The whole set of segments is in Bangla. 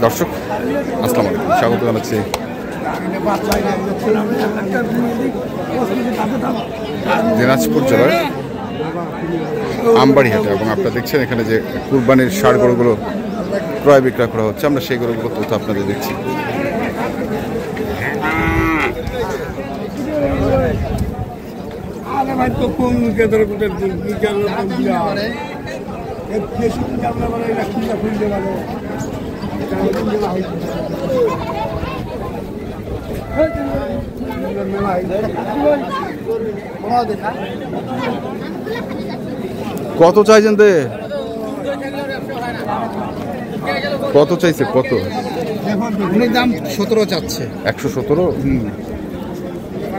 দর্শক আসসালামু আলাইকুম, স্বাগত জানাচ্ছি দিনাজপুর জেলার আমবাড়ি হাটে। এবং আপনারা দেখছেন এখানে যে কুরবানির ষাঁড় গরুগুলো ক্রয় বিক্রয় করা হচ্ছে, আমরা সেই গরুগুলো তথ্য আপনাদের দেখছি। কত চাইছেন দে? কত চাইছে? কত দাম 17 চাচ্ছে। 117?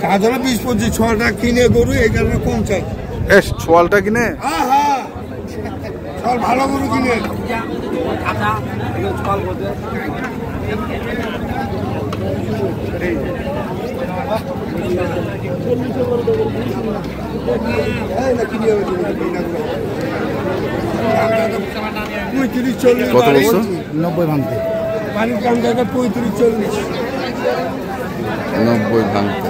20-25 ছটা কিনে গরু এই কারণে কম চাই। ছোয়ালটা কিনে ভালো গরু কিনে কত বলছো? 90 ভাঙতে পানির দাম জায়গা 35-40। 90 ভাঙতে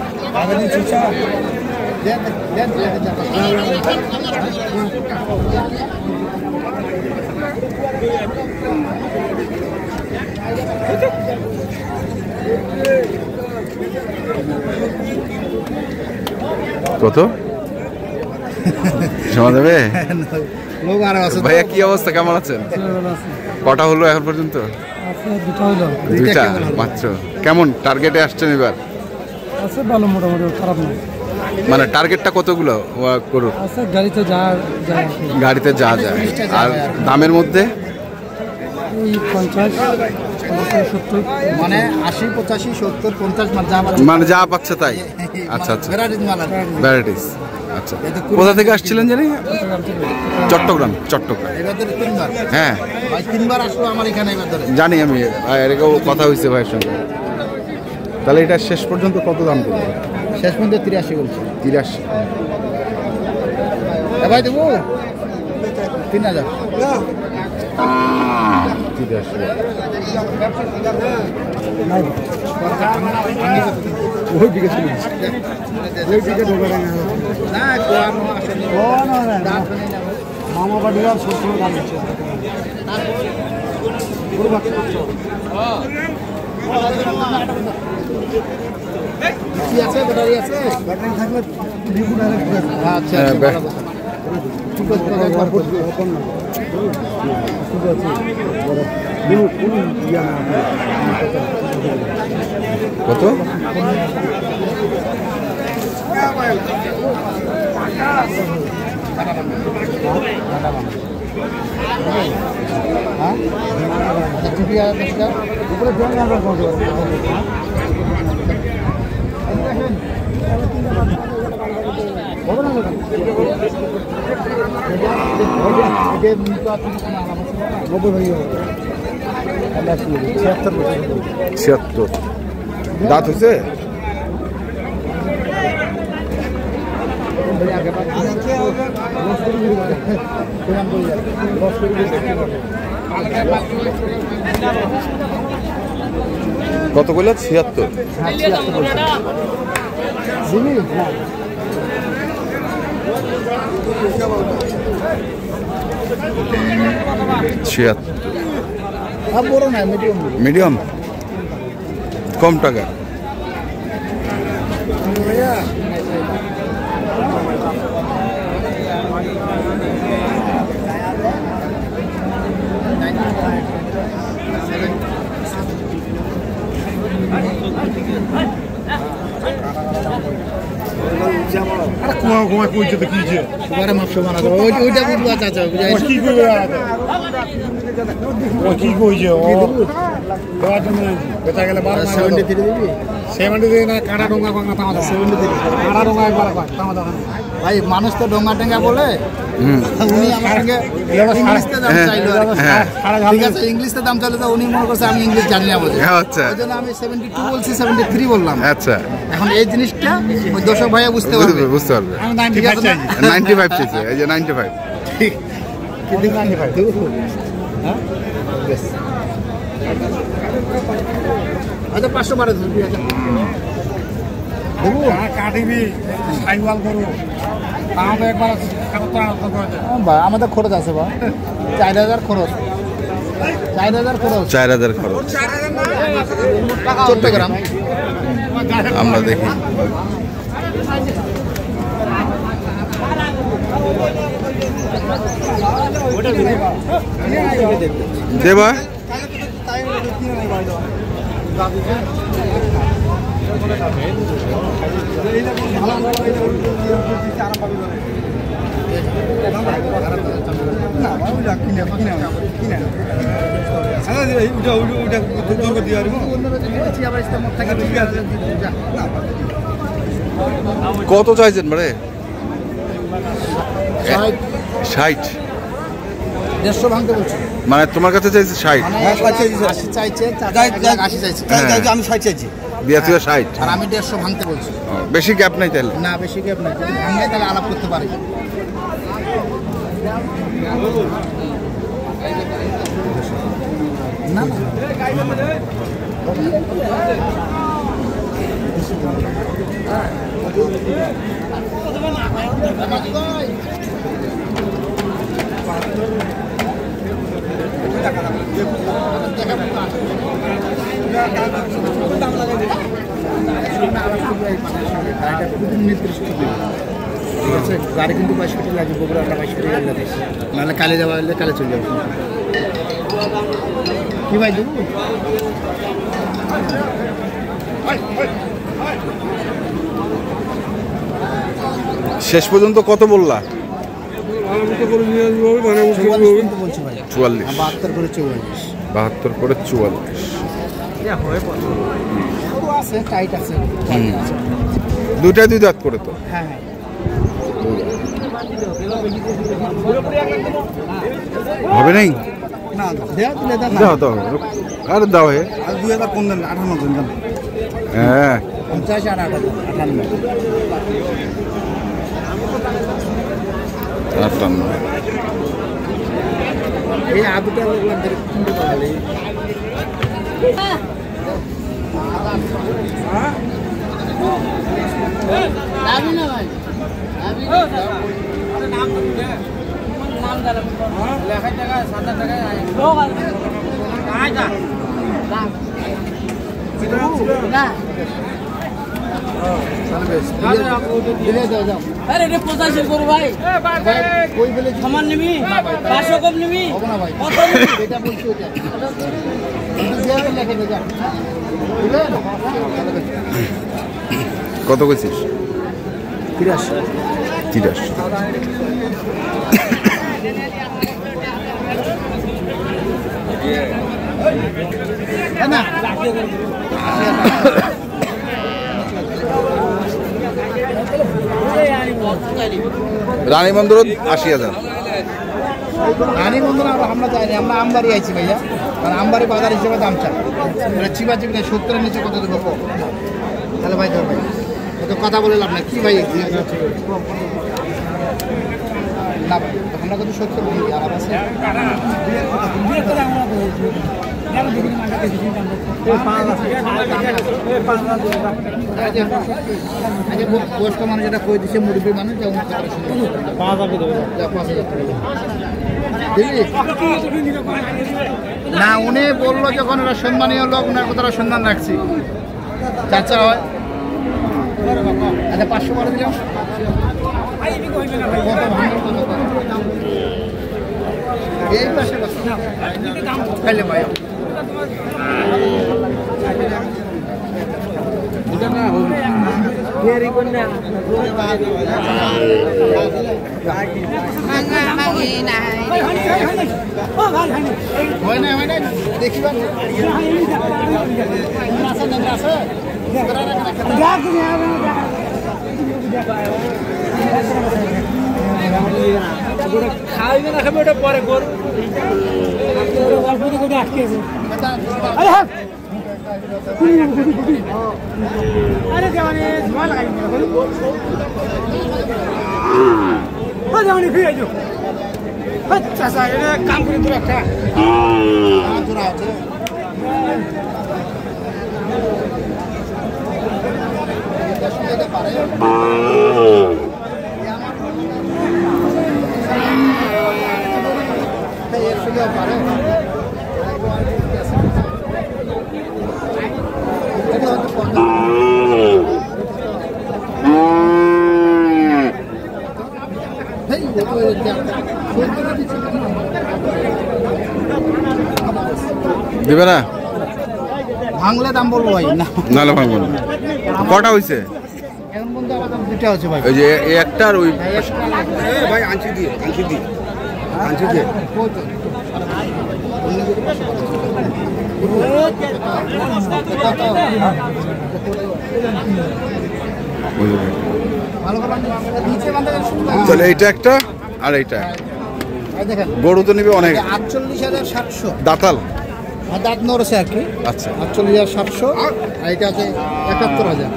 কত জমা দেবে? ভাইয়া কি অবস্থা, কেমন আছেন? কটা হলো এখন পর্যন্ত? দুইটা মাত্র। কেমন টার্গেটে আসছেন এবার? ভালো, মোটামুটি খারাপ না। মানে টার্গেটটা কতগুলো করুন? গাড়িতে যা যায়। আর দামের মধ্যে 50-70 মানে 80-85-70-50 মানে যা পাচ্ছে তাই। আচ্ছা আচ্ছা, ভ্যারাইটিস। আচ্ছা, কোথা থেকে আসছিলেন জানি? চট্টগ্রাম। হ্যাঁ জানি আমি, এরকম কথা হয়েছে ভাইয়ের সঙ্গে। তাহলে এটা শেষ পর্যন্ত কত দাম করবে? শেষ পর্যন্ত 83 বলছে। 83? ভাই দেবো 3000। 83 ওই দিকে ছিল ওই দিকে ঢোকা না মামা বাড়ির 70 দাম হচ্ছে। কি আছে? ব্যাটারি আছে? ব্যাটারি থাকলে রিপু ডাইরেক্ট। আচ্ছা কত? ছিয়াত্তর। দাঁত হয়েছে? কত বললেন? 76? 76 বড় না, মিডিয়াম, কম টাকা। ভাই মানুষ তো ডোঙ্গা টেঙ্গা বলে, উনি আমার সঙ্গে ইংলিশে দাম চাইলো। ঠিক আছে, ইংলিশে দাম চাইলে তো উনি মনে করছে আমি ইংলিশ জানি না বলে। আচ্ছা, ওই জন্য আমি 72 বলছি, 73 বললাম। আচ্ছা, এখন এই জিনিসটা ওই দর্শক ভাইয়া বুঝতে পারবে। আমি 95 চাই। 95 চাইছে, এই যে 95। ঠিক, কিন্তু 95 হ্যাঁ বেশ। আচ্ছা 500 বারে ধরবি। আচ্ছা দেবো কাটিবি সাইওয়াল করো আমাদের একবার আমাদের খরচ আছে বা 4000 খরচ 4000 খরচ 4000 খরচ। চট্টগ্রাম আমরা দেখি দেবা কত চাইছেন মানে 60? 150 ভাঙতে বলছি। মানে তোমার কাছে চাইছে 60? হ্যাঁ 80 চাইছে 80 চাইছে আমি 60 চাইছি দিয়া তুই 60 আর আমি 150 ভাঙতে বলছি। বেশি গ্যাপ নাই তাহলে? না বেশি গ্যাপ নাই, যদি ভাঙে তাহলে আলাপ করতে পারি। না ঠিক আছে, গাড়ি কিন্তু 22 কোটি লাগবে, বগুড়াটা 22 কোটি লাগবে, নাহলে কালে যাওয়া হলে কালে চলে যাবো। কি ভাই দেবো? শেষ পর্যন্ত কত বললা? 44, 72 করে 44, 72 করে 44। আছে টাইট আছে। দুইটাই 2 দাঁত করে তো? হ্যাঁ হ্যাঁ হবে নাই? না দেওয়া দিলে দাও দাও আর দাও হে। আর 2000 কোন দেন? 58 দিন দেন। হ্যাঁ 50 আর 58। 58। এই আদুটা লাগলাম ধরে কিনতে পারলে। দাবি না ভাই, দাবি না। নাম জানা লেখা টাকা 7 টাকা লোক আছে আইটা না দিলে দাও দাও। আরে রে 85 করো ভাই। কই বলে সমান নিবি 500 কম নিবি হবে না ভাই, কত নিবি এটা বলছি। ওটা দেয়া লেখা দে যা। কত কইছিস? 83। 83। না রানী মন্দির 80,000। রানী বন্ধু আমরা যাইনি, আমরা আমবাড়ি আইছি ভাইয়া, কারণ আমবাড়ি বাজার হিসেবে দাম চাই। চিবা চিবি 70-এর নিচে কত দেবো? তাহলে ভাই ধর ভাই তো কথা বলে লাভ না। কি ভাই না ভাই আমরা কত 70 বলি আলাপ আছে। বয়স্ক মানুষ যেটা কই দিচ্ছে, মুরব্বী মানুষ যেমন না, উনি বললো যখন ওরা সম্মানীয় লোক, ওনার কথাটা সম্মান রাখছি। চাচা হয় আচ্ছা 500 করে দিলাম। এই পাশে খাইলে ভাই হয় না দেখিবা খাইবে না, খাবে ওটা পরে কর। আরে জানে ধোয়া লাগাই ফিরে যাও। আচ্ছা স্যার এটা কাম করে তো একটা আছে দিবে না? ভাঙলে দাম বলবো ভাই না, নাহলে ভাঙবো না। কটা হয়েছে? এখন বন্ধু আমার দাম দুটা হচ্ছে ভাই। ওই যে এই একটা আর ওই ভাই আনছি দিয়ে তাহলে এইটা একটা আর এইটা দেখেন গরু তো নিবে অনেক। 48,700 দাঁতাল। দাঁত নড়ছে আর কি। আচ্ছা 48,700 আর এটা আছে 71,000।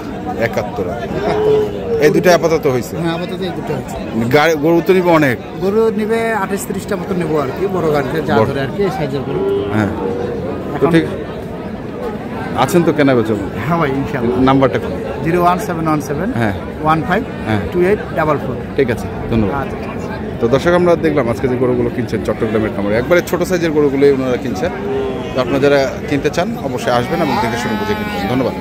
71। এই দুটো আপাতত হয়েছে। হ্যাঁ আপাতত এই দুটো হচ্ছে। গরু তো নিবে অনেক। গরু নিবে 28-30টা মতো নেবো আর কি, বড় গাড়িতে যা ধরে আর কি সাইজের গরু। হ্যাঁ তো ঠিক আছেন তো কেনা বেচো? হ্যাঁ ভাই ইনশাআল্লাহ। নাম্বারটা কোন? 01717 হ্যাঁ 152844। ঠিক আছে, ধন্যবাদ। আচ্ছা তো দর্শক আমরা দেখলাম আজকে যে গরুগুলো কিনছেন চট্টগ্রামের খামারে, একবারে ছোট সাইজের গরুগুলোই ওনারা কিনছেন। তো আপনারা যারা কিনতে চান অবশ্যই আসবেন এবং দেখে শুনে বুঝে কিনবেন। ধন্যবাদ।